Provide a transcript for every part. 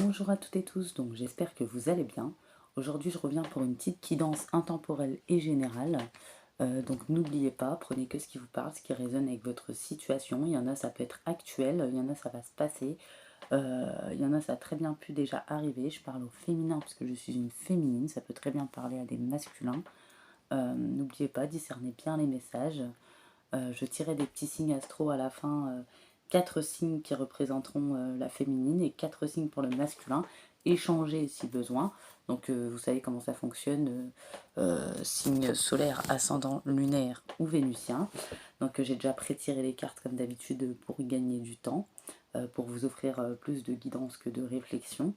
Bonjour à toutes et tous, donc j'espère que vous allez bien. Aujourd'hui je reviens pour une petite guidance intemporelle et générale. Donc n'oubliez pas, prenez que ce qui vous parle, ce qui résonne avec votre situation. Il y en a ça peut être actuel, il y en a ça va se passer, il y en a ça a très bien pu déjà arriver. Je parle au féminin parce que je suis une féminine, ça peut très bien parler à des masculins. N'oubliez pas, discernez bien les messages. Je tirais des petits signes astro à la fin, 4 signes qui représenteront la féminine et 4 signes pour le masculin, échanger si besoin. Donc vous savez comment ça fonctionne, signe solaire, ascendant, lunaire ou vénusien. Donc j'ai déjà pré-tiré les cartes comme d'habitude pour y gagner du temps, pour vous offrir plus de guidance que de réflexion.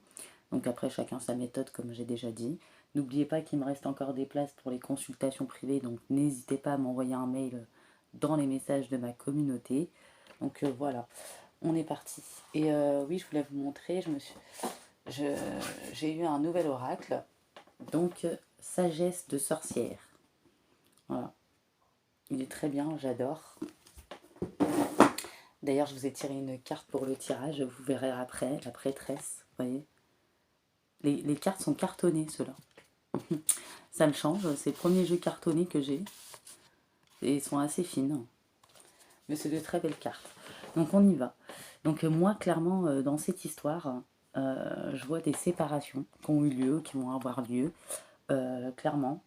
Donc après chacun sa méthode comme j'ai déjà dit. N'oubliez pas qu'il me reste encore des places pour les consultations privées, donc n'hésitez pas à m'envoyer un mail dans les messages de ma communauté. Donc voilà, on est parti. Et oui, je voulais vous montrer, j'ai eu un nouvel oracle, donc sagesse de sorcière. Voilà, il est très bien, j'adore. D'ailleurs, je vous ai tiré une carte pour le tirage, vous verrez après, la prêtresse, vous voyez. Les cartes sont cartonnées, ceux-là. Ça me change, c'est le premier jeu cartonné que j'ai. Et ils sont assez fines. Mais c'est de très belles cartes. Donc on y va. Donc moi, clairement, dans cette histoire, je vois des séparations qui ont eu lieu, qui vont avoir lieu. Clairement,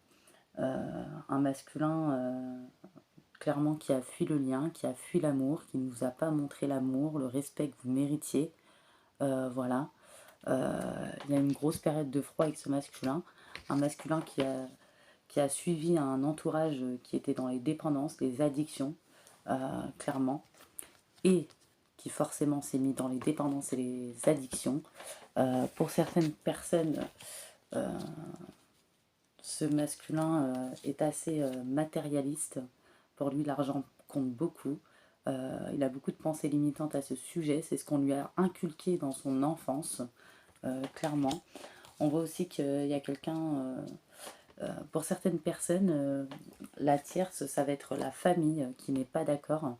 un masculin, clairement, qui a fui le lien, qui a fui l'amour, qui ne vous a pas montré l'amour, le respect que vous méritiez. Voilà. Il y a une grosse période de froid avec ce masculin. Un masculin qui a suivi un entourage qui était dans les dépendances, les addictions, clairement, et qui forcément s'est mis dans les dépendances et les addictions. Pour certaines personnes, ce masculin est assez matérialiste. Pour lui, l'argent compte beaucoup. Il a beaucoup de pensées limitantes à ce sujet. C'est ce qu'on lui a inculqué dans son enfance, clairement. On voit aussi qu'il y a quelqu'un... pour certaines personnes, la tierce, ça va être la famille qui n'est pas d'accord,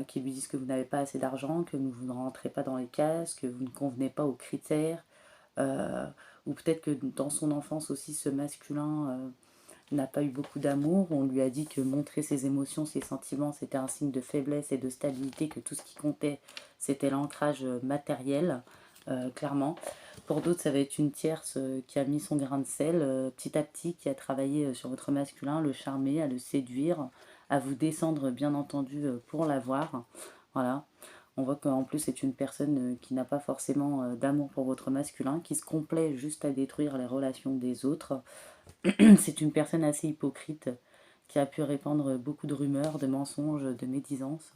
qui lui disent que vous n'avez pas assez d'argent, que vous ne rentrez pas dans les cases, que vous ne convenez pas aux critères, euh, ou peut-être que dans son enfance aussi, ce masculin n'a pas eu beaucoup d'amour. On lui a dit que montrer ses émotions, ses sentiments, c'était un signe de faiblesse et de stabilité, que tout ce qui comptait, c'était l'ancrage matériel, clairement. Pour d'autres, ça va être une tierce qui a mis son grain de sel petit à petit, qui a travaillé sur votre masculin, le charmer, à le séduire, à vous descendre bien entendu pour l'avoir. Voilà. On voit qu'en plus c'est une personne qui n'a pas forcément d'amour pour votre masculin, qui se complaît juste à détruire les relations des autres. C'est une personne assez hypocrite qui a pu répandre beaucoup de rumeurs, de mensonges, de médisances.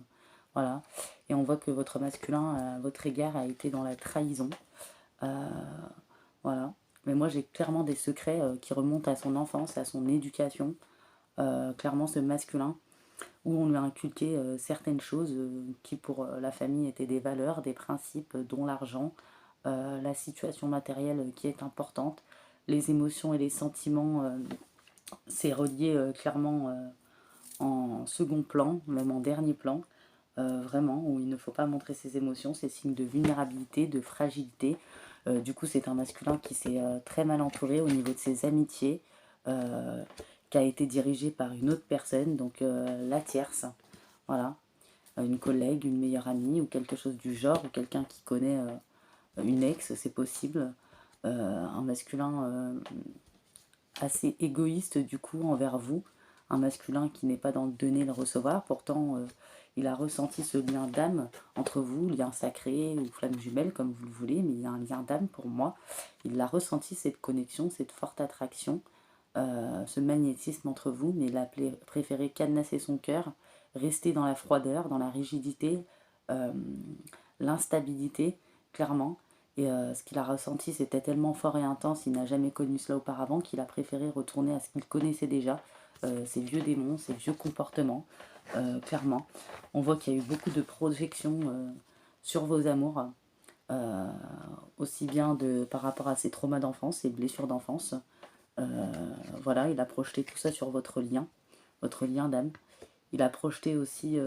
Voilà. Et on voit que votre masculin, à votre égard, a été dans la trahison. Euh, voilà. Mais moi, j'ai clairement des secrets qui remontent à son enfance, à son éducation. Clairement, ce masculin, où on lui a inculqué certaines choses qui, pour la famille, étaient des valeurs, des principes, dont l'argent, la situation matérielle qui est importante, les émotions et les sentiments, c'est relié clairement en second plan, même en dernier plan, vraiment, où il ne faut pas montrer ses émotions, c'est signe de vulnérabilité, de fragilité. Du coup, c'est un masculin qui s'est très mal entouré au niveau de ses amitiés, qui a été dirigé par une autre personne, donc la tierce, voilà, une collègue, une meilleure amie, ou quelque chose du genre, ou quelqu'un qui connaît une ex, c'est possible. Un masculin assez égoïste du coup envers vous, un masculin qui n'est pas dans le donner et le recevoir, pourtant il a ressenti ce lien d'âme entre vous, lien sacré ou flamme jumelle comme vous le voulez, mais il y a un lien d'âme pour moi, il a ressenti cette connexion, cette forte attraction, ce magnétisme entre vous, mais il a préféré cadenasser son cœur, rester dans la froideur, dans la rigidité, euh, l'instabilité, clairement. Et ce qu'il a ressenti, c'était tellement fort et intense, il n'a jamais connu cela auparavant, qu'il a préféré retourner à ce qu'il connaissait déjà, ses vieux démons, ses vieux comportements, clairement. On voit qu'il y a eu beaucoup de projections sur vos amours, euh, aussi bien par rapport à ses traumas d'enfance, ses blessures d'enfance. Voilà, il a projeté tout ça sur votre lien d'âme. Il a projeté aussi,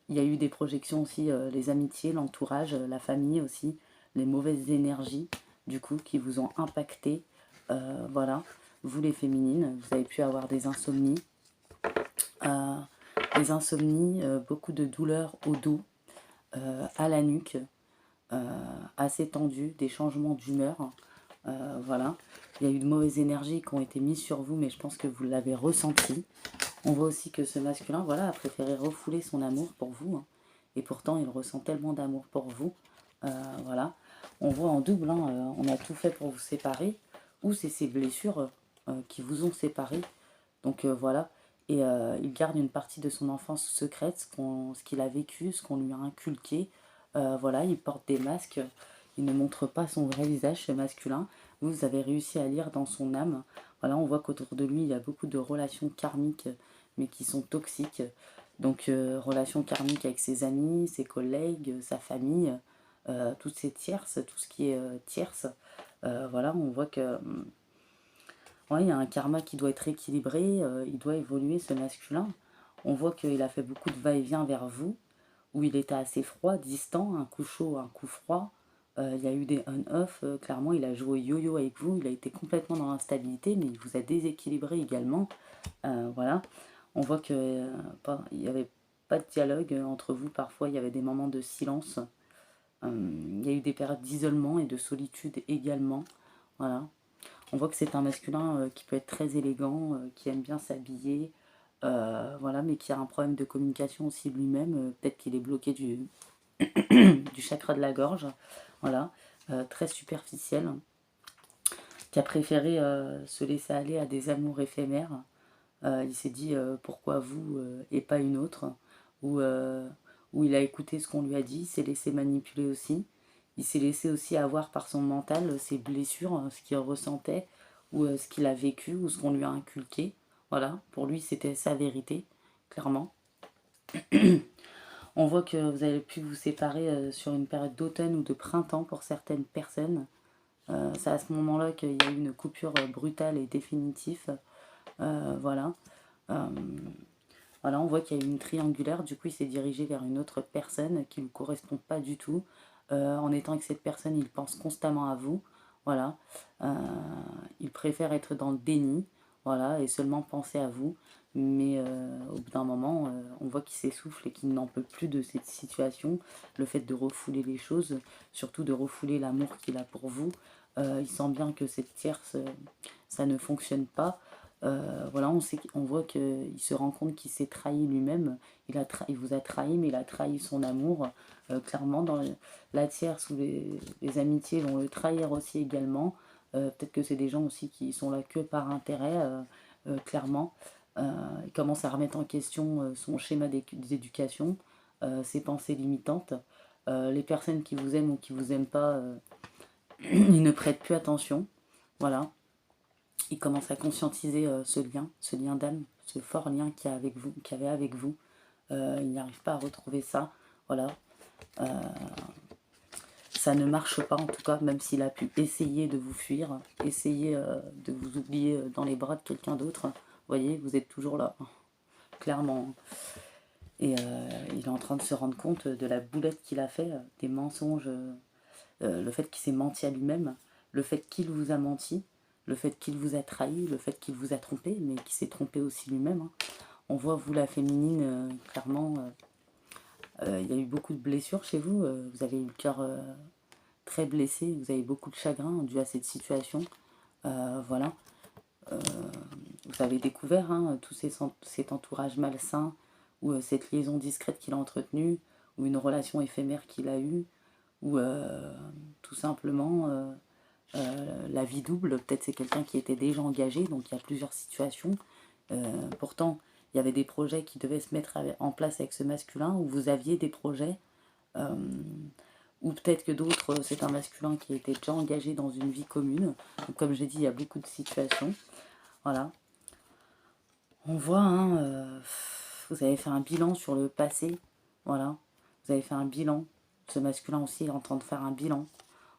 il y a eu des projections aussi, les amitiés, l'entourage, la famille aussi, les mauvaises énergies, du coup, qui vous ont impacté. Voilà, vous les féminines, vous avez pu avoir euh, beaucoup de douleurs au dos, à la nuque, assez tendues, des changements d'humeur. Voilà, il y a eu de mauvaises énergies qui ont été mises sur vous, mais je pense que vous l'avez ressenti. On voit aussi que ce masculin, voilà, a préféré refouler son amour pour vous, hein. Et pourtant, il ressent tellement d'amour pour vous. Voilà. On voit en double, hein, on a tout fait pour vous séparer, ou c'est ces blessures qui vous ont séparés. Donc voilà. Et il garde une partie de son enfance secrète, ce qu'il a vécu, ce qu'on lui a inculqué. Voilà, il porte des masques. Il ne montre pas son vrai visage, ce masculin. Vous avez réussi à lire dans son âme. Voilà, on voit qu'autour de lui, il y a beaucoup de relations karmiques, mais qui sont toxiques. Donc, relations karmiques avec ses amis, ses collègues, sa famille, toutes ces tierces, tout ce qui est tierce. Voilà, on voit que ouais, il y a un karma qui doit être équilibré, il doit évoluer, ce masculin. On voit qu'il a fait beaucoup de va-et-vient vers vous, où il était assez froid, distant, un coup chaud, un coup froid. Il y a eu des on-off, clairement, il a joué yo-yo avec vous, il a été complètement dans l'instabilité, mais il vous a déséquilibré également. Voilà, on voit qu'il n'y avait pas de dialogue entre vous, parfois il y avait des moments de silence. Il y a eu des périodes d'isolement et de solitude également. Voilà. On voit que c'est un masculin qui peut être très élégant, qui aime bien s'habiller, voilà, mais qui a un problème de communication aussi lui-même. Peut-être qu'il est bloqué du chakra de la gorge, voilà, très superficiel, qui a préféré se laisser aller à des amours éphémères. Il s'est dit pourquoi vous et pas une autre, ou où il a écouté ce qu'on lui a dit, il s'est laissé manipuler aussi. Il s'est laissé aussi avoir par son mental ses blessures, ce qu'il ressentait, ou ce qu'il a vécu, ou ce qu'on lui a inculqué. Voilà, pour lui c'était sa vérité, clairement. On voit que vous avez pu vous séparer sur une période d'automne ou de printemps pour certaines personnes. C'est à ce moment-là qu'il y a eu une coupure brutale et définitive. Voilà. Euh, voilà, on voit qu'il y a eu une triangulaire, du coup il s'est dirigé vers une autre personne qui ne correspond pas du tout. En étant avec cette personne, il pense constamment à vous. Voilà. Euh, il préfère être dans le déni, voilà, et seulement penser à vous. Mais au bout d'un moment, on voit qu'il s'essouffle et qu'il n'en peut plus de cette situation. Le fait de refouler les choses, surtout de refouler l'amour qu'il a pour vous. Il sent bien que cette tierce, ça ne fonctionne pas. Voilà, on voit qu'il se rend compte qu'il s'est trahi lui-même. Il vous a trahi, mais il a trahi son amour. Clairement, dans la tierce ou les amitiés vont le trahir aussi également. Peut-être que c'est des gens aussi qui sont là que par intérêt, clairement. Il commence à remettre en question son schéma d'éducation, ses pensées limitantes. Les personnes qui vous aiment ou qui vous aiment pas, ils ne prêtent plus attention. Voilà. Il commence à conscientiser ce lien d'âme, ce fort lien qu'il y avait avec vous. Il n'arrive pas à retrouver ça. Voilà. Euh, Ça ne marche pas en tout cas, même s'il a pu essayer de vous fuir, essayer de vous oublier dans les bras de quelqu'un d'autre. Vous voyez, vous êtes toujours là, clairement. Et il est en train de se rendre compte de la boulette qu'il a fait, des mensonges, le fait qu'il s'est menti à lui-même, le fait qu'il vous a menti, le fait qu'il vous a trahi, le fait qu'il vous a trompé, mais qu'il s'est trompé aussi lui-même, hein. On voit, vous, la féminine, clairement, il y a eu beaucoup de blessures chez vous. Vous avez eu le cœur très blessé, vous avez beaucoup de chagrin dû à cette situation. Voilà. Euh, vous avez découvert hein, cet entourage malsain, ou cette liaison discrète qu'il a entretenue, ou une relation éphémère qu'il a eue, ou tout simplement la vie double. Peut-être c'est quelqu'un qui était déjà engagé, donc il y a plusieurs situations. Pourtant, il y avait des projets qui devaient se mettre en place avec ce masculin, où vous aviez des projets, ou peut-être que d'autres, c'est un masculin qui a été déjà engagé dans une vie commune. Donc, comme j'ai dit, il y a beaucoup de situations. Voilà. On voit, hein, vous avez fait un bilan sur le passé. Voilà. Vous avez fait un bilan. Ce masculin aussi est en train de faire un bilan.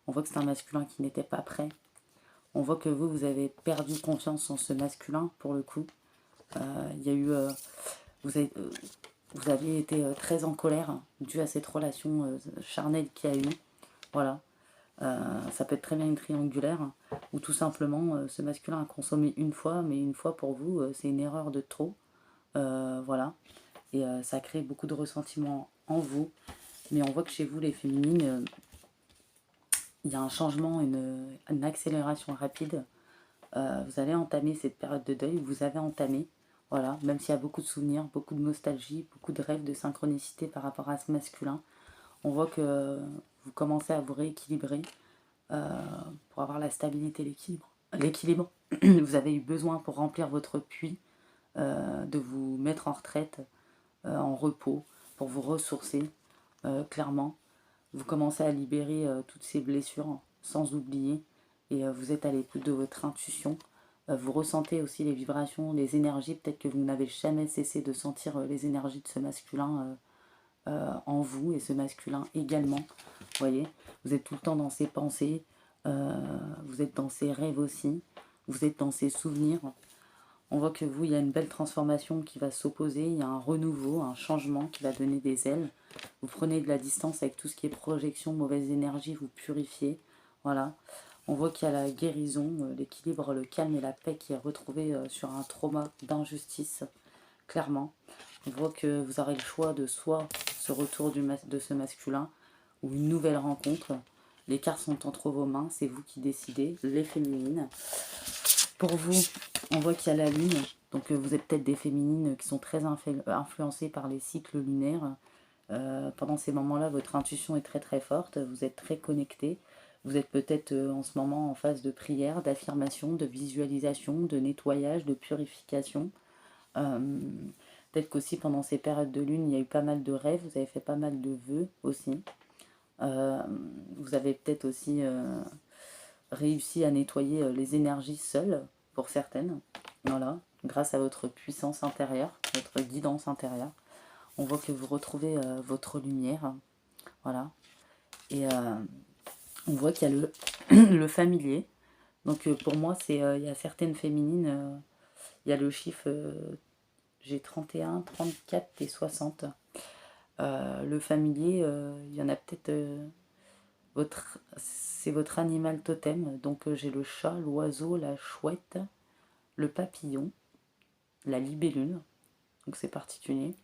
On voit que c'est un masculin qui n'était pas prêt. On voit que vous avez perdu confiance en ce masculin, pour le coup. Il y a eu... vous avez été très en colère dû à cette relation charnelle qu'il y a eu. Voilà. Ça peut être très bien une triangulaire, ou tout simplement ce masculin a consommé une fois, mais une fois pour vous, c'est une erreur de trop. Voilà. Et ça crée beaucoup de ressentiment en vous. Mais on voit que chez vous, les féminines, il y a un changement, une accélération rapide. Vous allez entamer cette période de deuil, vous avez entamé, voilà, même s'il y a beaucoup de souvenirs, beaucoup de nostalgie, beaucoup de rêves de synchronicité par rapport à ce masculin. On voit que vous commencez à vous rééquilibrer pour avoir la stabilité, l'équilibre. L'équilibre, vous avez eu besoin pour remplir votre puits, de vous mettre en retraite, en repos, pour vous ressourcer, clairement. Vous commencez à libérer toutes ces blessures, sans oublier, et vous êtes à l'écoute de votre intuition. Vous ressentez aussi les vibrations, les énergies, peut-être que vous n'avez jamais cessé de sentir les énergies de ce masculin en vous, et ce masculin également. Vous voyez, vous êtes tout le temps dans ses pensées, vous êtes dans ses rêves aussi, vous êtes dans ses souvenirs. On voit que vous, il y a une belle transformation qui va s'opposer, il y a un renouveau, un changement qui va donner des ailes. Vous prenez de la distance avec tout ce qui est projection, mauvaise énergie, vous purifiez. Voilà. On voit qu'il y a la guérison, l'équilibre, le calme et la paix qui est retrouvé sur un trauma d'injustice, clairement. On voit que vous aurez le choix de soit ce retour de ce masculin ou une nouvelle rencontre. Les cartes sont entre vos mains, c'est vous qui décidez, les féminines. Pour vous, on voit qu'il y a la lune, donc vous êtes peut-être des féminines qui sont très influencées par les cycles lunaires. Pendant ces moments-là, votre intuition est très très forte, vous êtes très connectés. Vous êtes peut-être en ce moment en phase de prière, d'affirmation, de visualisation, de nettoyage, de purification. Peut-être qu'aussi pendant ces périodes de lune, il y a eu pas mal de rêves, vous avez fait pas mal de vœux aussi. Vous avez peut-être aussi réussi à nettoyer les énergies seules, pour certaines, voilà, grâce à votre puissance intérieure, votre guidance intérieure. On voit que vous retrouvez votre lumière, voilà, et on voit qu'il y a le familier. Donc pour moi, c'est il y a certaines féminines, il y a le chiffre, j'ai 31, 34 et 60. Le familier, il y en a peut-être, c'est votre animal totem. Donc j'ai le chat, l'oiseau, la chouette, le papillon, la libellule, donc c'est particulier.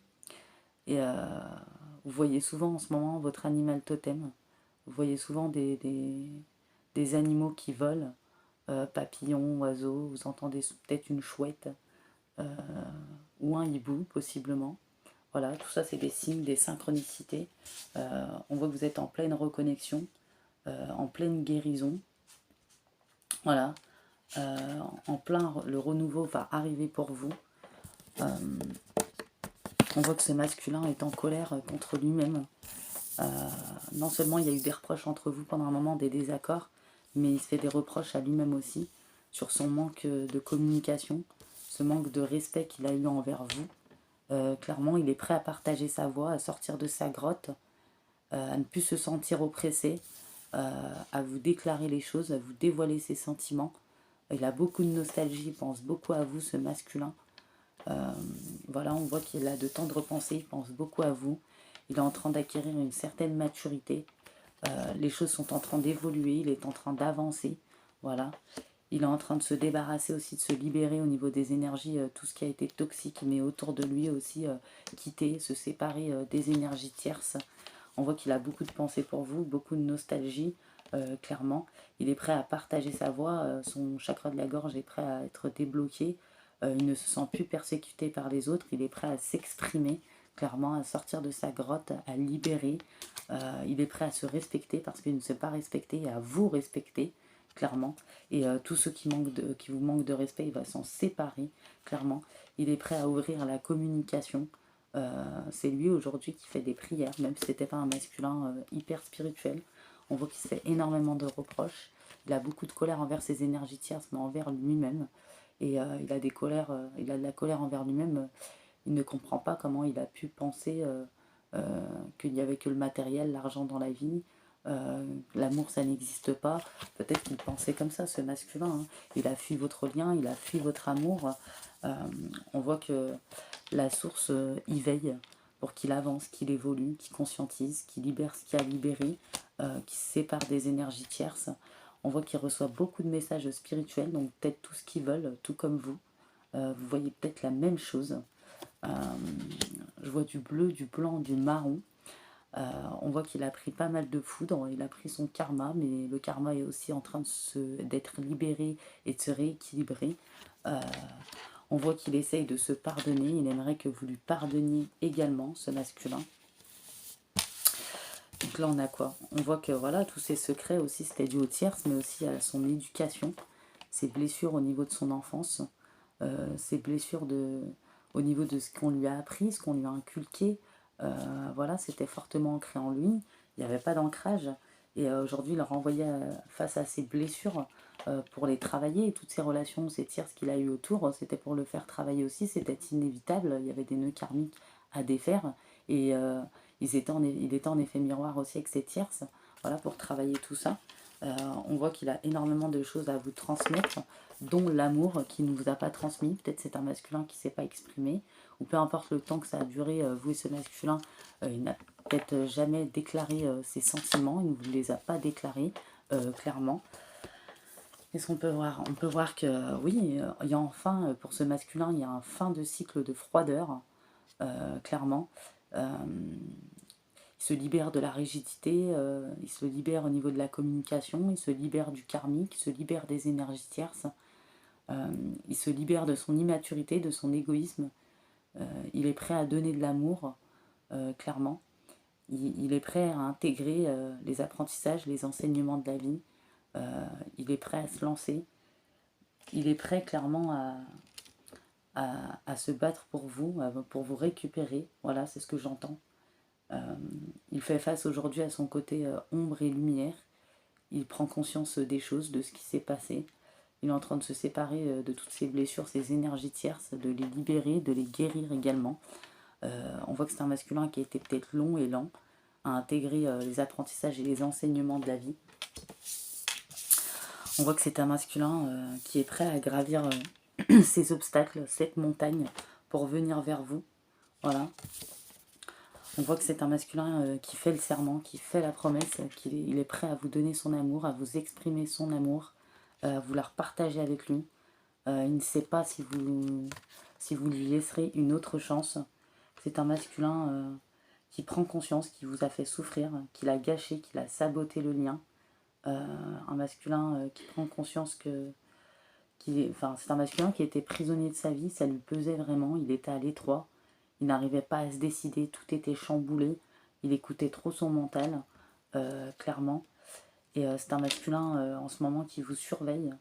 Et vous voyez souvent en ce moment votre animal totem. Vous voyez souvent des animaux qui volent, papillons, oiseaux, vous entendez peut-être une chouette ou un hibou possiblement. Voilà, tout ça c'est des signes, des synchronicités. On voit que vous êtes en pleine reconnexion, en pleine guérison. Voilà, en plein, le renouveau va arriver pour vous. On voit que ce masculin est en colère contre lui-même. Non seulement il y a eu des reproches entre vous pendant un moment, des désaccords, mais il se fait des reproches à lui-même aussi sur son manque de communication, ce manque de respect qu'il a eu envers vous. Clairement, il est prêt à partager sa voix, à sortir de sa grotte, à ne plus se sentir oppressé, à vous déclarer les choses, à vous dévoiler ses sentiments. Il a beaucoup de nostalgie, il pense beaucoup à vous, ce masculin. Voilà, on voit qu'il a de tendres pensées, il pense beaucoup à vous. Il est en train d'acquérir une certaine maturité. Les choses sont en train d'évoluer, il est en train d'avancer. Voilà. Il est en train de se débarrasser aussi, de se libérer au niveau des énergies, tout ce qui a été toxique, mais autour de lui aussi, quitter, se séparer des énergies tierces. On voit qu'il a beaucoup de pensées pour vous, beaucoup de nostalgie, clairement. Il est prêt à partager sa voix, son chakra de la gorge est prêt à être débloqué. Il ne se sent plus persécuté par les autres, il est prêt à s'exprimer, clairement, à sortir de sa grotte, à libérer. Il est prêt à se respecter parce qu'il ne s'est pas respecté et à vous respecter, clairement. Et tous ceux qui vous manquent de respect, il va s'en séparer, clairement. Il est prêt à ouvrir la communication. C'est lui aujourd'hui qui fait des prières, même si c'était pas un masculin hyper spirituel. On voit qu'il se fait énormément de reproches. Il a beaucoup de colère envers ses énergies tierces, mais envers lui-même. Et il a il a de la colère envers lui-même. Il ne comprend pas comment il a pu penser qu'il n'y avait que le matériel, l'argent dans la vie. L'amour, ça n'existe pas. Peut-être qu'il pensait comme ça, ce masculin. Hein. Il a fui votre lien, il a fui votre amour. On voit que la source y veille. pour qu'il avance, qu'il évolue, qu'il conscientise, qu'il libère ce qu'il a libéré, qu'il se sépare des énergies tierces. On voit qu'il reçoit beaucoup de messages spirituels, donc peut-être tout ce qu'ils veulent, tout comme vous. Vous voyez peut-être la même chose. Je vois du bleu, du blanc, du marron. On voit qu'il a pris pas mal de foudre, il a pris son karma, mais le karma est aussi en train d'être libéré et de se rééquilibrer. On voit qu'il essaye de se pardonner, il aimerait que vous lui pardonniez également, ce masculin. Donc là on a quoi? On voit que voilà, tous ses secrets aussi c'était dû aux tierces, mais aussi à son éducation, ses blessures au niveau de son enfance, ses blessures au niveau de ce qu'on lui a appris, ce qu'on lui a inculqué. Voilà, c'était fortement ancré en lui, il n'y avait pas d'ancrage. Et aujourd'hui, il le renvoyait face à ses blessures pour les travailler. Et toutes ces relations, ces tierces qu'il a eu autour, c'était pour le faire travailler aussi. C'était inévitable. Il y avait des nœuds karmiques à défaire. Et il était en effet miroir aussi avec ses tierces. Voilà, pour travailler tout ça. On voit qu'il a énormément de choses à vous transmettre, dont l'amour qu'il ne vous a pas transmis. Peut-être c'est un masculin qui ne s'est pas exprimé, ou peu importe le temps que ça a duré, vous et ce masculin, il n'a peut-être jamais déclaré ses sentiments, il ne vous les a pas déclarés clairement. Qu'est-ce qu'on peut voir? On peut voir que oui, il y a enfin, pour ce masculin, il y a un fin de cycle de froideur, clairement. Il se libère de la rigidité, il se libère au niveau de la communication, il se libère du karmique, il se libère des énergies tierces, il se libère de son immaturité, de son égoïsme. Il est prêt à donner de l'amour, clairement. Il est prêt à intégrer les apprentissages, les enseignements de la vie. Il est prêt à se lancer. Il est prêt clairement à se battre pour vous récupérer. Voilà, c'est ce que j'entends. Il fait face aujourd'hui à son côté ombre et lumière. Il prend conscience des choses, de ce qui s'est passé. Il est en train de se séparer de toutes ses blessures, ses énergies tierces, de les libérer, de les guérir également. On voit que c'est un masculin qui a été peut-être long et lent à intégrer les apprentissages et les enseignements de la vie. On voit que c'est un masculin qui est prêt à gravir ces obstacles, cette montagne, pour venir vers vous. Voilà. On voit que c'est un masculin qui fait le serment, qui fait la promesse, qu'il est prêt à vous donner son amour, à vous exprimer son amour, à vous la partager avec lui. Il ne sait pas si vous lui laisserez une autre chance. C'est un masculin qui prend conscience, qui vous a fait souffrir, qu'il a gâché, qu'il a saboté le lien. Un masculin qui prend conscience c'est un masculin qui était prisonnier de sa vie, ça lui pesait vraiment, il était à l'étroit, il n'arrivait pas à se décider, tout était chamboulé, il écoutait trop son mental, clairement. Et c'est un masculin en ce moment qui vous surveille,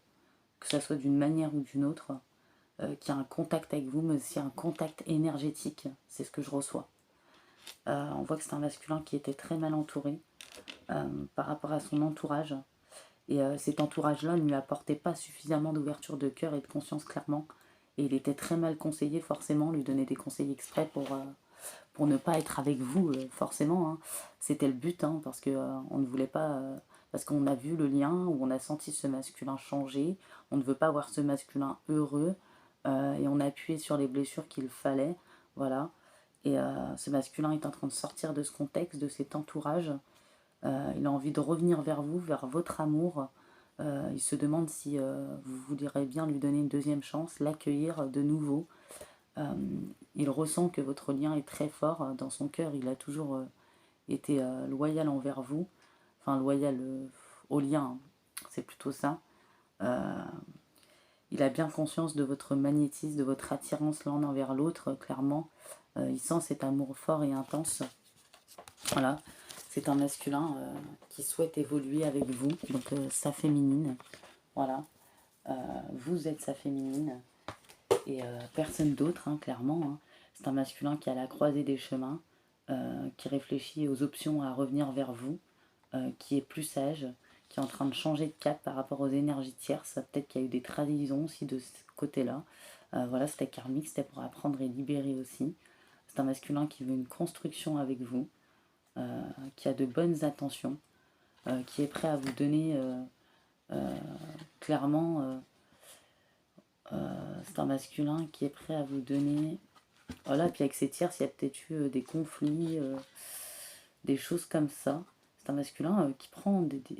que ce soit d'une manière ou d'une autre, qui a un contact avec vous, mais aussi un contact énergétique, c'est ce que je reçois. On voit que c'est un masculin qui était très mal entouré par rapport à son entourage. Et cet entourage-là ne lui apportait pas suffisamment d'ouverture de cœur et de conscience clairement. Et il était très mal conseillé forcément, lui donner des conseils exprès pour ne pas être avec vous forcément. Hein. C'était le but, hein, parce qu'on ne voulait pas... parce qu'on a vu le lien, où on a senti ce masculin changer. On ne veut pas voir ce masculin heureux. Et on a appuyé sur les blessures qu'il fallait. Voilà. Et ce masculin est en train de sortir de ce contexte, de cet entourage. Il a envie de revenir vers vous, vers votre amour. Il se demande si vous voudrez bien lui donner une deuxième chance, l'accueillir de nouveau. Il ressent que votre lien est très fort. Dans son cœur, il a toujours été loyal envers vous. Enfin, loyal au lien, hein. C'est plutôt ça. Il a bien conscience de votre magnétisme, de votre attirance l'un envers l'autre, clairement. Il sent cet amour fort et intense. Voilà. C'est un masculin qui souhaite évoluer avec vous, donc sa féminine. Voilà. Vous êtes sa féminine et personne d'autre, hein, clairement. Hein. C'est un masculin qui est à la croisée des chemins, qui réfléchit aux options à revenir vers vous, qui est plus sage, qui est en train de changer de cap par rapport aux énergies tierces. Peut-être qu'il y a eu des trahisons aussi de ce côté-là. Voilà, c'était karmique, c'était pour apprendre et libérer aussi. C'est un masculin qui veut une construction avec vous. Qui a de bonnes intentions, qui est prêt à vous donner clairement, c'est un masculin qui est prêt à vous donner Voilà, puis avec ces tierces, il y a peut-être eu des conflits, des choses comme ça. C'est un masculin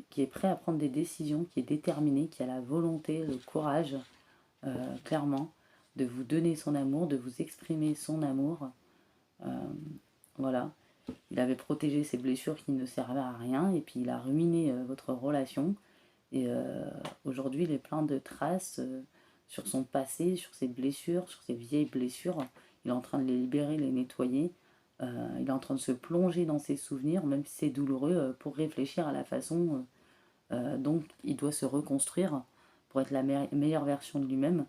qui est prêt à prendre des décisions, qui est déterminé, qui a la volonté, le courage, clairement, de vous donner son amour, de vous exprimer son amour. Voilà. Il avait protégé ses blessures qui ne servaient à rien, et puis il a ruiné votre relation. Et aujourd'hui, il est plein de traces sur son passé, sur ses blessures, sur ses vieilles blessures. Il est en train de les libérer, les nettoyer. Il est en train de se plonger dans ses souvenirs, même si c'est douloureux, pour réfléchir à la façon dont il doit se reconstruire pour être la meilleure version de lui-même.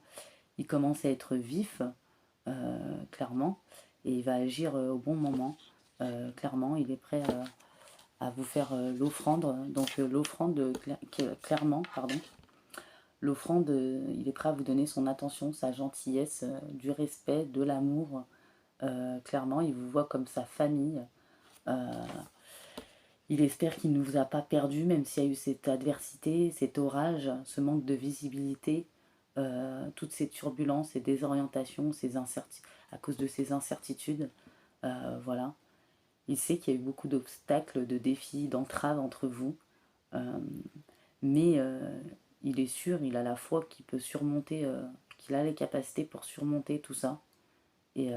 Il commence à être vif, clairement, et il va agir au bon moment. Clairement, il est prêt à vous faire l'offrande. Donc l'offrande, clairement, pardon, l'offrande, il est prêt à vous donner son attention, sa gentillesse, du respect, de l'amour. Clairement, il vous voit comme sa famille. Il espère qu'il ne vous a pas perdu, même s'il y a eu cette adversité, cet orage, ce manque de visibilité, toutes ces turbulences, ces désorientations, à cause de ces incertitudes. Voilà. Il sait qu'il y a eu beaucoup d'obstacles, de défis, d'entraves entre vous. Mais il est sûr, il a la foi qu'il peut surmonter, qu'il a les capacités pour surmonter tout ça. Et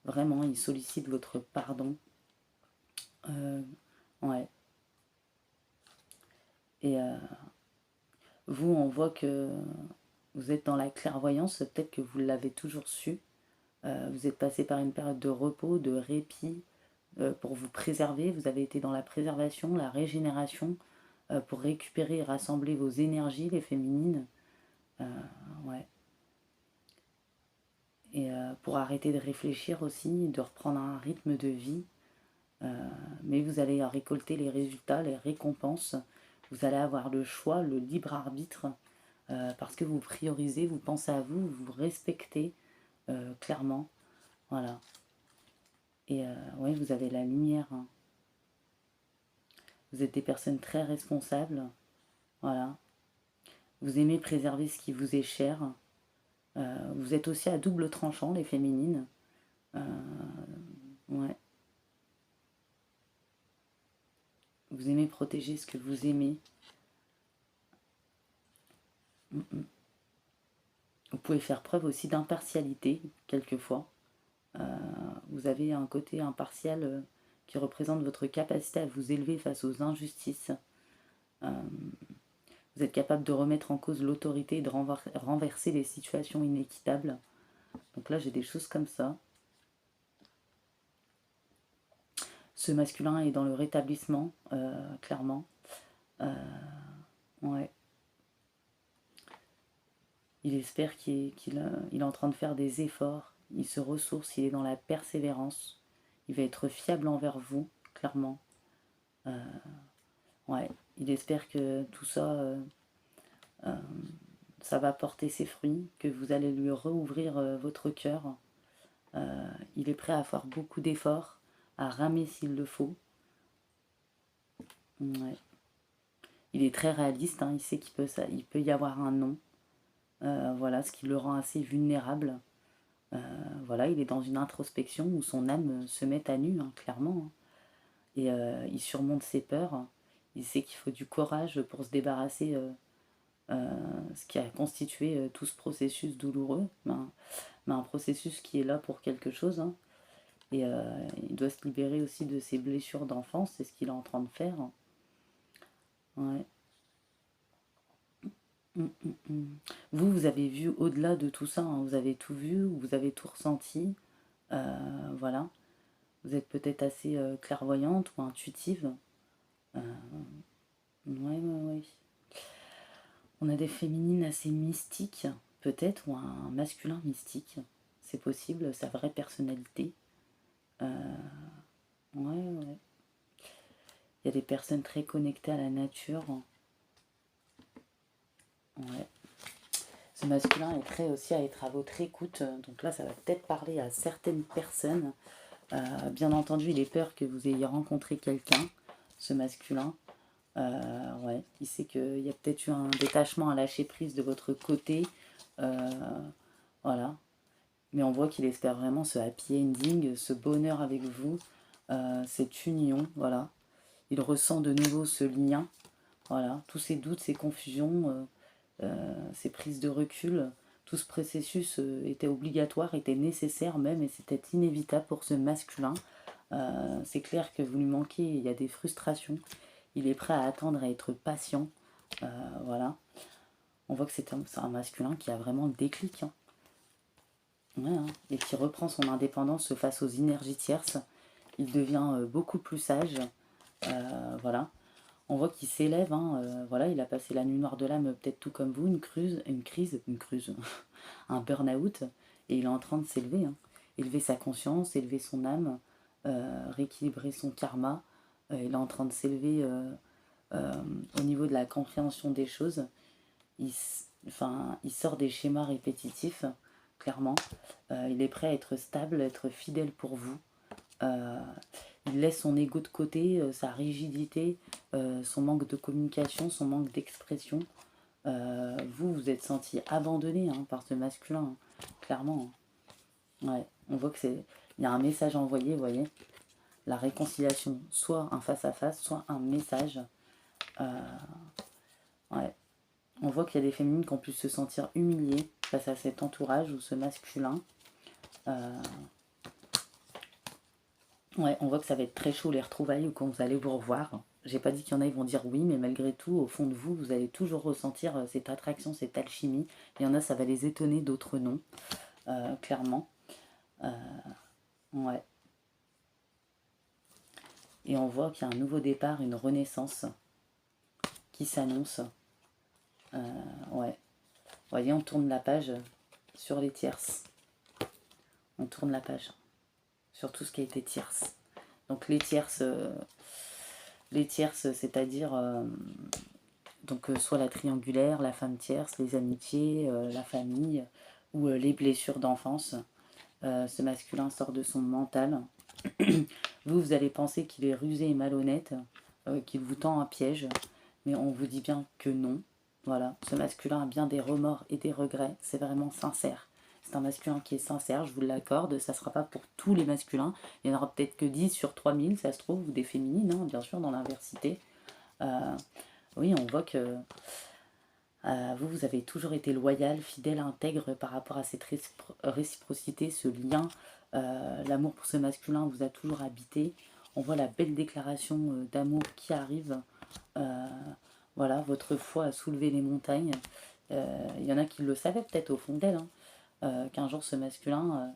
vraiment, il sollicite votre pardon. Ouais. Et vous, on voit que vous êtes dans la clairvoyance, peut-être que vous l'avez toujours su. Vous êtes passé par une période de repos, de répit, pour vous préserver. Vous avez été dans la préservation, la régénération, pour récupérer et rassembler vos énergies, les féminines. Ouais. Et pour arrêter de réfléchir aussi, de reprendre un rythme de vie. Mais vous allez récolter les résultats, les récompenses. Vous allez avoir le choix, le libre arbitre, parce que vous priorisez, vous pensez à vous, vous respectez clairement. Voilà. Et ouais, vous avez la lumière. Hein. Vous êtes des personnes très responsables. Voilà. Vous aimez préserver ce qui vous est cher. Vous êtes aussi à double tranchant, les féminines. Ouais. Vous aimez protéger ce que vous aimez. Vous pouvez faire preuve aussi d'impartialité, quelquefois. Vous avez un côté impartial qui représente votre capacité à vous élever face aux injustices. Vous êtes capable de remettre en cause l'autorité et de renverser les situations inéquitables. Donc là, j'ai des choses comme ça. Ce masculin est dans le rétablissement, clairement. Ouais. Il espère qu'il est en train de faire des efforts. Il se ressource, il est dans la persévérance. Il va être fiable envers vous, clairement. Ouais. Il espère que tout ça, ça va porter ses fruits, que vous allez lui rouvrir votre cœur. Il est prêt à faire beaucoup d'efforts, à ramer s'il le faut. Ouais. Il est très réaliste, hein, il sait il peut y avoir un non. Voilà, ce qui le rend assez vulnérable. Voilà, il est dans une introspection où son âme se met à nu, hein, clairement. Hein. Et il surmonte ses peurs. Il sait qu'il faut du courage pour se débarrasser ce qui a constitué tout ce processus douloureux. Mais un processus qui est là pour quelque chose. Hein. Et il doit se libérer aussi de ses blessures d'enfance, c'est ce qu'il est en train de faire. Ouais. Vous avez vu au-delà de tout ça, hein. Vous avez tout vu, vous avez tout ressenti. Voilà. Vous êtes peut-être assez clairvoyante ou intuitive. Ouais. On a des féminines assez mystiques, peut-être, ou un masculin mystique. C'est possible, sa vraie personnalité. Ouais. Il y a des personnes très connectées à la nature. Ouais. Ce masculin est prêt aussi à être à votre écoute. Donc là, ça va peut-être parler à certaines personnes. Bien entendu, il est peur que vous ayez rencontré quelqu'un, ce masculin. Ouais, il sait qu'il y a peut-être eu un détachement à lâcher prise de votre côté. Voilà. mais on voit qu'il espère vraiment ce happy ending, ce bonheur avec vous, cette union, voilà. Il ressent de nouveau ce lien, voilà, tous ces doutes, ces confusions, ces prises de recul, tout ce processus était obligatoire, était nécessaire même, et c'était inévitable pour ce masculin. C'est clair que vous lui manquez, il y a des frustrations, il est prêt à attendre, à être patient, voilà. On voit que c'est un masculin qui a vraiment le déclic, hein. Ouais, hein, et qui reprend son indépendance face aux énergies tierces. Il devient beaucoup plus sage, voilà. On voit qu'il s'élève, hein, voilà, il a passé la nuit noire de l'âme, peut-être tout comme vous, un burn-out, et il est en train de s'élever, hein. Élever sa conscience, élever son âme, rééquilibrer son karma. Il est en train de s'élever au niveau de la compréhension des choses. Il sort des schémas répétitifs, clairement. Il est prêt à être stable, à être fidèle pour vous. Il laisse son ego de côté, sa rigidité, son manque de communication, son manque d'expression. Vous êtes senti abandonné, hein, par ce masculin, hein, clairement, hein. Ouais, on voit il y a un message envoyé, vous voyez. La réconciliation, soit un face-à-face, soit un message. Ouais. On voit qu'il y a des féminines qui ont pu se sentir humiliées face à cet entourage ou ce masculin. Ouais, on voit que ça va être très chaud les retrouvailles ou quand vous allez vous revoir. J'ai pas dit qu'il y en a, ils vont dire oui, mais malgré tout, au fond de vous, vous allez toujours ressentir cette attraction, cette alchimie. Il y en a, ça va les étonner, d'autres non, clairement. Ouais. Et on voit qu'il y a un nouveau départ, une renaissance qui s'annonce. Ouais. Vous voyez, on tourne la page sur les tierces. On tourne la page sur tout ce qui a été tierce. Donc les tierces, c'est-à-dire donc soit la triangulaire, la femme tierce, les amitiés, la famille ou les blessures d'enfance. Ce masculin sort de son mental. Vous allez penser qu'il est rusé et malhonnête, qu'il vous tend un piège, mais on vous dit bien que non. Voilà, ce masculin a bien des remords et des regrets, c'est vraiment sincère. C'est un masculin qui est sincère, je vous l'accorde, ça ne sera pas pour tous les masculins. Il n'y en aura peut-être que 10 sur 3000, ça se trouve, ou des féminines, hein, bien sûr, dans l'inversité. Oui, on voit que vous avez toujours été loyal, fidèle, intègre par rapport à cette réciprocité, ce lien. L'amour pour ce masculin vous a toujours habité. On voit la belle déclaration d'amour qui arrive. Voilà, votre foi a soulevé les montagnes. Il y en a qui le savaient peut-être au fond d'elle, hein, qu'un jour ce masculin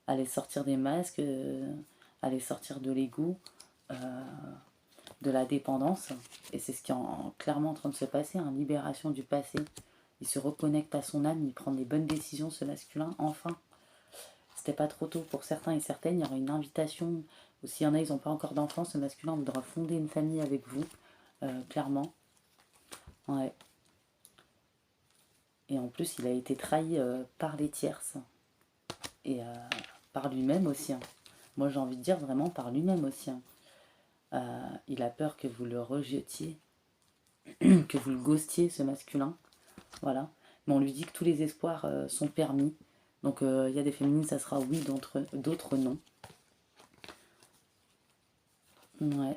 allait sortir des masques, allait sortir de l'ego, de la dépendance. Et c'est ce qui est clairement en train de se passer, une libération du passé. Il se reconnecte à son âme, il prend des bonnes décisions, ce masculin, enfin. C'était pas trop tôt pour certains et certaines, il y aura une invitation. Ou s'il y en a, ils n'ont pas encore d'enfants, ce masculin voudra fonder une famille avec vous, clairement. Ouais. Et en plus, il a été trahi par les tierces. Et par lui-même aussi, hein. Moi, j'ai envie de dire vraiment par lui-même aussi, hein. Il a peur que vous le rejetiez, que vous le ghostiez, ce masculin. Voilà. Mais on lui dit que tous les espoirs sont permis. Donc il y a des féminines, ça sera oui, d'autres non. Ouais.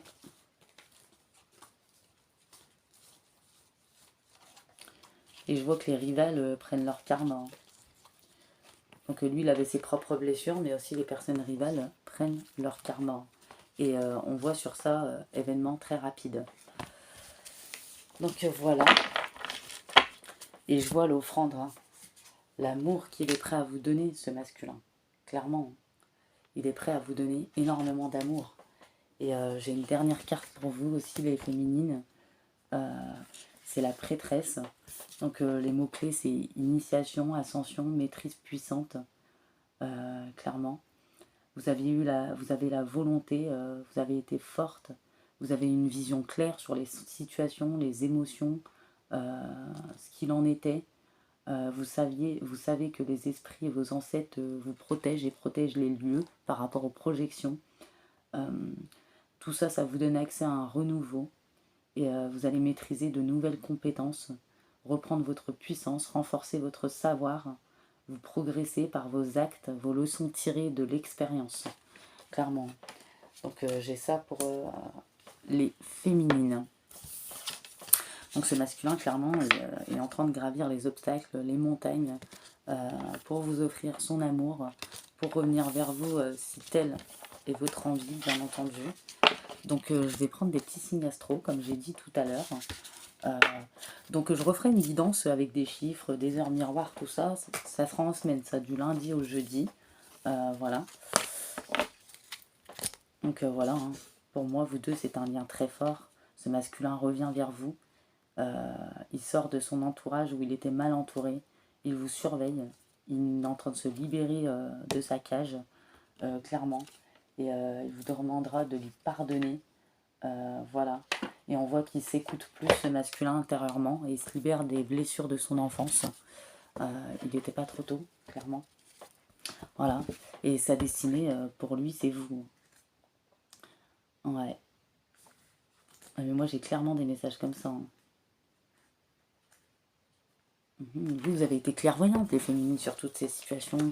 Et je vois que les rivales prennent leur karma, hein. Donc lui, il avait ses propres blessures, mais aussi les personnes rivales prennent leur karma. Et on voit sur ça, événement très rapide. Donc voilà. Et je vois l'offrande, hein, l'amour qu'il est prêt à vous donner, ce masculin. Clairement, il est prêt à vous donner énormément d'amour. Et j'ai une dernière carte pour vous aussi, les féminines. C'est la prêtresse. Donc les mots-clés, c'est initiation, ascension, maîtrise puissante. Clairement. Vous avez la volonté, vous avez été forte. Vous avez une vision claire sur les situations, les émotions, ce qu'il en était. Vous savez que les esprits et vos ancêtres vous protègent et protègent les lieux par rapport aux projections. Tout ça, ça vous donne accès à un renouveau et vous allez maîtriser de nouvelles compétences, reprendre votre puissance, renforcer votre savoir, vous progressez par vos actes, vos leçons tirées de l'expérience, clairement. Donc j'ai ça pour les féminines. Donc ce masculin, clairement, est en train de gravir les obstacles, les montagnes, pour vous offrir son amour, pour revenir vers vous si tel est votre envie, bien entendu. Donc je vais prendre des petits signes astro, comme j'ai dit tout à l'heure. Donc je referai une guidance avec des chiffres, des heures miroirs, tout ça. Ça sera en semaine, ça, du lundi au jeudi. Voilà. Donc voilà, hein. Pour moi, vous deux, c'est un lien très fort. Ce masculin revient vers vous. Il sort de son entourage où il était mal entouré. Il vous surveille. Il est en train de se libérer de sa cage, clairement. Et il vous demandera de lui pardonner. Voilà. Et on voit qu'il s'écoute plus, ce masculin, intérieurement. Et il se libère des blessures de son enfance. Il n'était pas trop tôt, clairement. Voilà. Et sa destinée, pour lui, c'est vous. Ouais. Mais moi, j'ai clairement des messages comme ça, hein. Vous avez été clairvoyante, les féminines, sur toutes ces situations,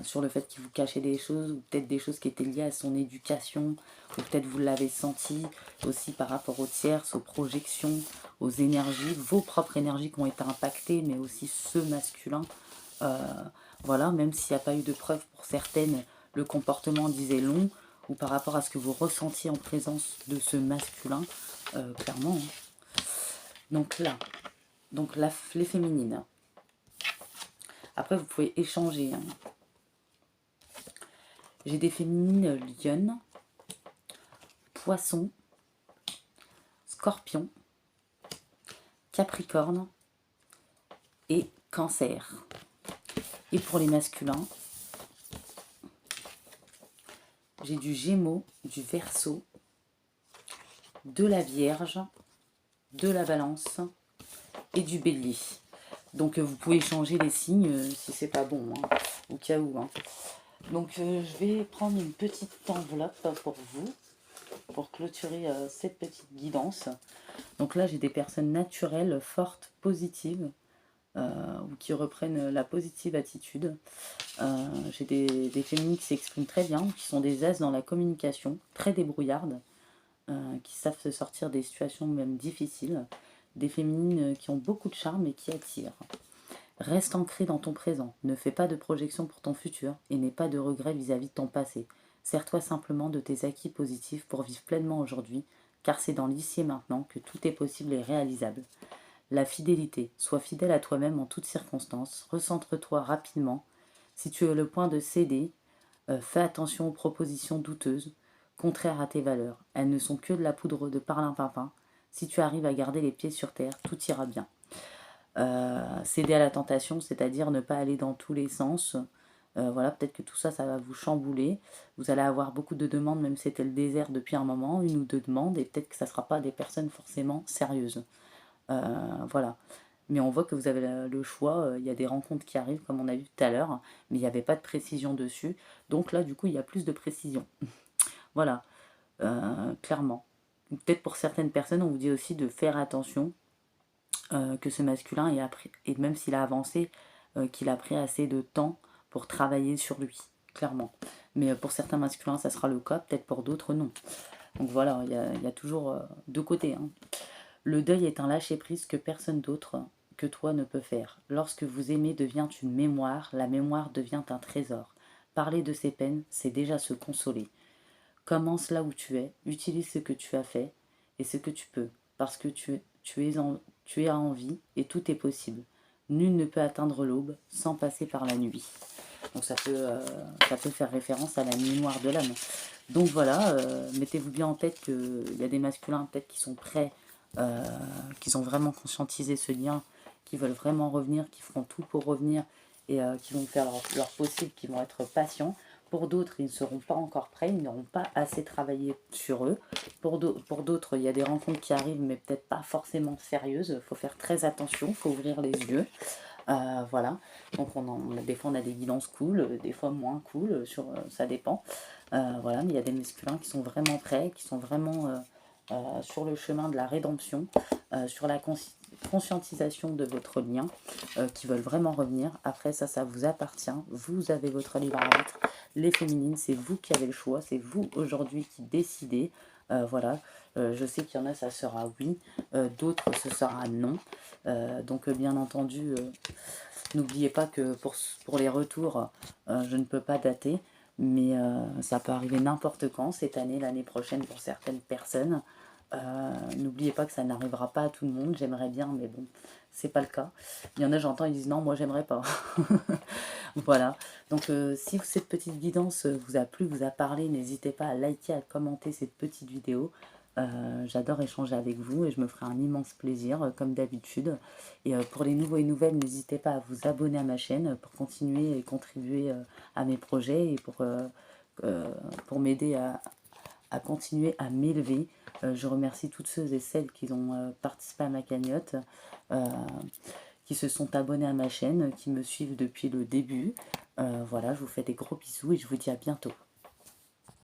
sur le fait qu'il vous cachait des choses, ou peut-être des choses qui étaient liées à son éducation, ou peut-être vous l'avez senti aussi par rapport aux tierces, aux projections, aux énergies, vos propres énergies qui ont été impactées, mais aussi ce masculin. Voilà, même s'il n'y a pas eu de preuves pour certaines, le comportement disait long, ou par rapport à ce que vous ressentiez en présence de ce masculin, clairement, hein. Donc là, les féminines. Après, vous pouvez échanger, hein. J'ai des féminines lionnes, poissons, scorpions, capricorne et cancer. Et pour les masculins, j'ai du gémeaux, du verseau, de la vierge, de la balance et du bélier. Donc vous pouvez changer les signes si c'est pas bon, hein, au cas où, hein. Donc je vais prendre une petite enveloppe pour vous, pour clôturer cette petite guidance. Donc là, j'ai des personnes naturelles, fortes, positives, ou qui reprennent la positive attitude. J'ai des féminines qui s'expriment très bien, qui sont des as dans la communication, très débrouillardes, qui savent se sortir des situations même difficiles. Des féminines qui ont beaucoup de charme et qui attirent. Reste ancré dans ton présent, ne fais pas de projection pour ton futur et n'aie pas de regrets vis-à-vis de ton passé. Sers-toi simplement de tes acquis positifs pour vivre pleinement aujourd'hui, car c'est dans l'ici et maintenant que tout est possible et réalisable. La fidélité, sois fidèle à toi-même en toutes circonstances, recentre-toi rapidement. Si tu es le point de céder, fais attention aux propositions douteuses, contraires à tes valeurs. Elles ne sont que de la poudre de parlimpinpin. Si tu arrives à garder les pieds sur terre, tout ira bien. Céder à la tentation, c'est-à-dire ne pas aller dans tous les sens. Voilà, peut-être que tout ça, ça va vous chambouler. Vous allez avoir beaucoup de demandes, même si c'était le désert depuis un moment, une ou deux demandes, et peut-être que ça ne sera pas des personnes forcément sérieuses. Voilà. Mais on voit que vous avez le choix. Il y a des rencontres qui arrivent, comme on a vu tout à l'heure, mais il n'y avait pas de précision dessus. Donc là, du coup, il y a plus de précision. Voilà, clairement. Peut-être pour certaines personnes, on vous dit aussi de faire attention, que ce masculin ait appris, et même s'il a avancé, qu'il a pris assez de temps pour travailler sur lui, clairement. Mais pour certains masculins, ça sera le cas, peut-être pour d'autres, non. Donc voilà, il y a toujours deux côtés, hein. Le deuil est un lâcher-prise que personne d'autre que toi ne peut faire. Lorsque vous aimez devient une mémoire, la mémoire devient un trésor. Parler de ses peines, c'est déjà se consoler. Commence là où tu es, utilise ce que tu as fait et ce que tu peux, parce que tu as envie et tout est possible. Nul ne peut atteindre l'aube sans passer par la nuit. Donc ça peut faire référence à la nuit noire de l'âme. Donc voilà, mettez-vous bien en tête qu'il y a des masculins peut-être qui sont prêts, qui ont vraiment conscientisé ce lien, qui veulent vraiment revenir, qui feront tout pour revenir et qui vont faire leur possible, qui vont être patients. Pour d'autres, ils ne seront pas encore prêts, ils n'auront pas assez travaillé sur eux. Pour d'autres, il y a des rencontres qui arrivent, mais peut-être pas forcément sérieuses. Il faut faire très attention, il faut ouvrir les yeux. Voilà, donc des fois on a des guidances cool, des fois moins cool, ça dépend. Voilà, mais il y a des masculins qui sont vraiment prêts, qui sont vraiment sur le chemin de la rédemption, sur la conscientisation de votre lien, qui veulent vraiment revenir. Après ça vous appartient, vous avez votre libre arbitre. Les féminines, c'est vous qui avez le choix, c'est vous aujourd'hui qui décidez. Voilà, je sais qu'il y en a, ça sera oui, d'autres, ce sera non. Donc bien entendu, n'oubliez pas que pour les retours, je ne peux pas dater, mais ça peut arriver n'importe quand, cette année, l'année prochaine pour certaines personnes. N'oubliez pas que ça n'arrivera pas à tout le monde, j'aimerais bien, mais bon, c'est pas le cas. Il y en a, j'entends, ils disent non, moi j'aimerais pas. Voilà, donc si cette petite guidance vous a plu, vous a parlé, n'hésitez pas à liker, à commenter cette petite vidéo. J'adore échanger avec vous et je me ferai un immense plaisir comme d'habitude. Et pour les nouveaux et nouvelles, n'hésitez pas à vous abonner à ma chaîne pour continuer et contribuer à mes projets et pour m'aider à continuer à m'élever. Je remercie toutes ceux et celles qui ont participé à ma cagnotte, qui se sont abonnés à ma chaîne, qui me suivent depuis le début. Voilà, je vous fais des gros bisous et je vous dis à bientôt.